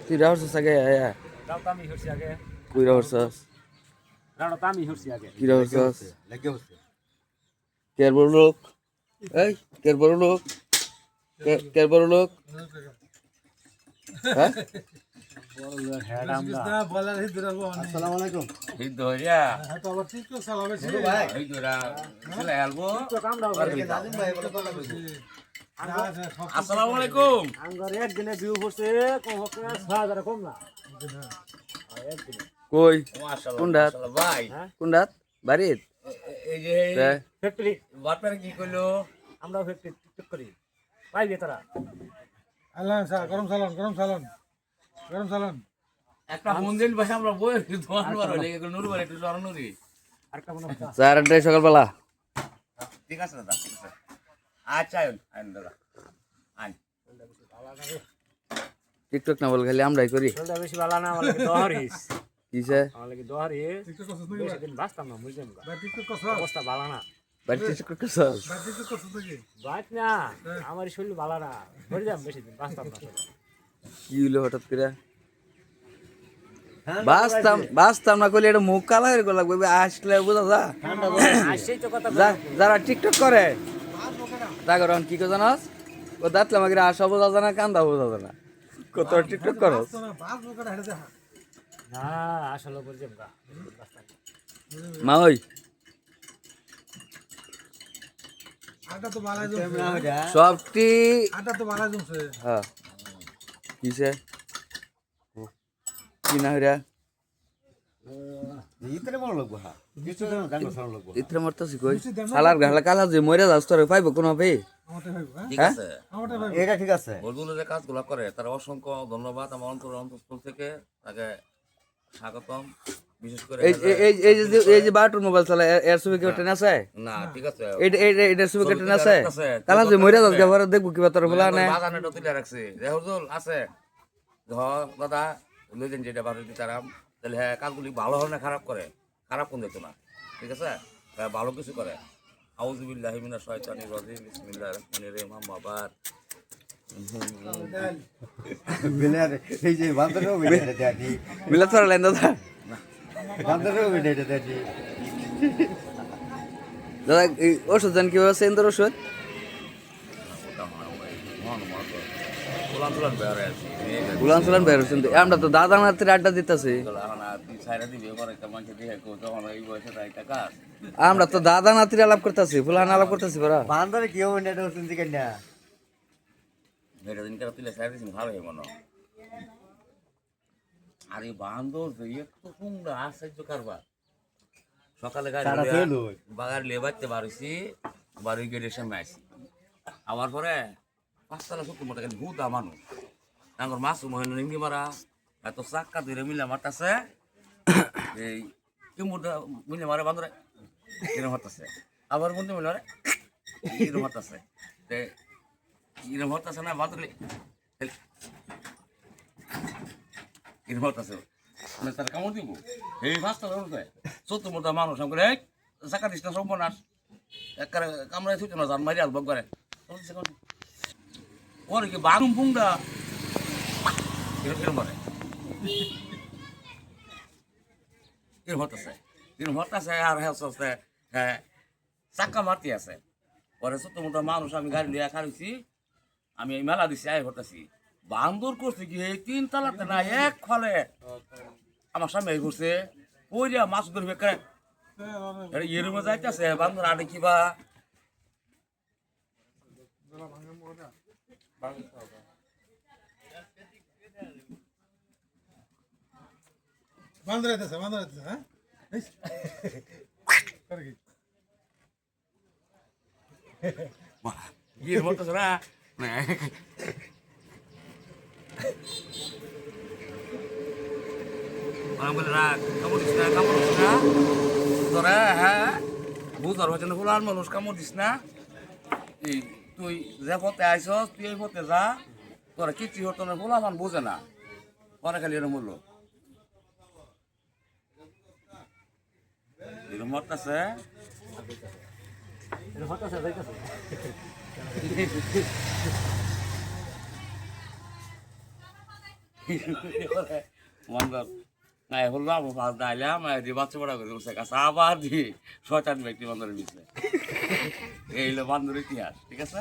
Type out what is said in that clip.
Tira horses aja ya. Kami hursi aja. Kira horses. Rano kami hursi aja. Kira horses. Care boruluk. Care boruluk. Care boruluk. Hah? Assalamualaikum. Itu ya. Itu dah. Sila albo. Assalamualaikum. Anggar ek dine view hose ko hoke 6000 কম না। Koi. মাশাআল্লাহ। Kundat. ভাই। Kundat. Barit. এই যে factory বাটপার কি কইলো আমরা factory ঠিক করি পাইবে তারা আল্লাহ স্যার গরম সালন একটা মন্দির বসে আমরা বই দোয়ান মারো লেগে নুর বলে একটু জরন নুরি আরেকটা মনে হয় Sar andai সকালবেলা ঠিক আছে দাদা ঠিক আছে আচ্ছা আইন দাদা আইন টিকটক না বল খালি আমরাই করি চলটা বেশি ভালো না আমাকে দহরিস কিসে আমাকে দহরিস বেশি দিন বাঁচতাম না বুঝলেন টিকটক কস অবস্থা ভালো না বাড়ি টিকটক করছস টিকটক কস নাকি বাঁচ না আমার শরীর ভালো না মরে যাম বেশি দিন বাঁচতাম না কি হলো হঠাৎ করে বাঁচতাম না কইলে এটা মুখ কালা হয়ে লাগবে আসলে বোঝা যা আসছেই তো কথা যারা টিকটক করে তাগরন কি কো জানাস ও দাঁতলে আমাকে আশা বোঝা যায় না কান্দা বোঝা যায় না কত টিকটক করস না আসলে বুঝলাম না মা ওই আটা তো বালাই জমছে সবটি আটা তো বালাই জমছে হ্যাঁ কিসে কি না হইরা ইতরে মন লাগবো হ্যাঁ কিছু দেন জাঙ্গ সর লাগবো ইত্রে মরতাছি কই শালার গালা কালা যে মরে যাস তোরে পাইবো কোন ভাই আমারটা ভাইবো হ্যাঁ ঠিক আছে আমারটা ভাইবো এটা ঠিক আছে বলগুলো যে কাজগুলো করে তার অসংখ্য ধন্যবাদ আমার অন্তঃস্থল থেকে তাকে স্বাগতম বিশেষ করে এই যে বাটুর মোবাইল চালা এর ছবি কেউ টেনে আছে না ঠিক আছে এটা ছবি কেউ টেনে আছে কালা যে মরে যাস গাবার দেখবো কিবা তোর বলা না বাগানে তো তুলে রাখছে রেহুল আছে দাদা লইলেন যেটা বাড়ি দিতারাম তাহলে হ্যাঁ কাজগুলি ভালো হয় না খারাপ করে খারাপ কোন যেত না ঠিক আছে ভালো কিছু করে আউযুবিল্লাহি মিনাশ শাইতানির রাজিম বিসমিল্লাহির রহমানির রহিম বাবার বিলের এই যে বান্দরও বিলের দাদি মিলা তোর লাইন দাদা বান্দরও বিলের দাদি দাদা এই ওষুধ জান কি আছে ইন্দোর ওষুধ উলান চুলান বের হচ্ছেন আমরা তো দাদা নাতির আড্ডা দিতেছি আমরা তো দাদা নাতির আলাপ করতেছি ফুলান আলাপ করতেছি বড় বান্দরে কি হবে এটা হচ্ছে কি না ভালো মনে আরে বান্দর একটু সুন্দর আশ্চর্য কারবার সকালে বাগার লেবারতে বাড়িছি বাড়ি গেটের সামনে আসি আমার পরে 5 তলা 70 মোটা খালি হুদা মানুষ আমার মাছ মহেন নিঙ্গি মারা এত চাক্কা ধরে মিলে মারতাছে এই কি মুদা মিলে মারে বান্দরে এরকম হতাছে আবার বন্ধু মিলে মারে এরকম হতাছে এরকম হতাছে না বান্দরে এরকম হতাছে মানে তার কামড় দিব এই 5 তলা 70 মোটা মানুষ আমাকে চাক্কা দিস না সম্পূর্ণ একবারে কামড়ায় ছুটে না জান মারি আলবক করে ওর কি বাগুম পুংটা এরকম করে এরকম হতাছে আর হচ্ছে হ্যাঁ চাক্কা মারতে আছে পরে ছোট মোটা মানুষ আমি গাড়ি লিয়ে খাইছি আমি এই মেলা দিছি আয় হতাছি বান্দর করছে কি এই 3 তলাতে না এক ফলে আমার সামনে ঘুরছে ওই যে মাছ ধরবে এর মধ্যে যাইতেছে বান্দর আড়ে কিবা বান্দরে আছে হ্যাঁ করে কি গিয়ে বলতেছে না আমি বলে রাখ কামড় দিস না তোরা হ্যাঁ বুঝার হচ্ছে না ফুলার মানুষ কামড় দিস না এই তুই যে পথে আইসস তুই এই পথে যা তোরা কিচ্ছু হতো না ফুলা মান বোঝে না পরে খালি এরকম হলো এরকম হতাছে বান্দর না হলো আমার পাঁচ দাইলাম দিয়ে বাচ্চা বড়া করে বসে কাছে আবার দিয়ে শয়তান ব্যক্তি বান্দরের বিষয়ে এই হলো বান্দরের ইতিহাস ঠিক আছে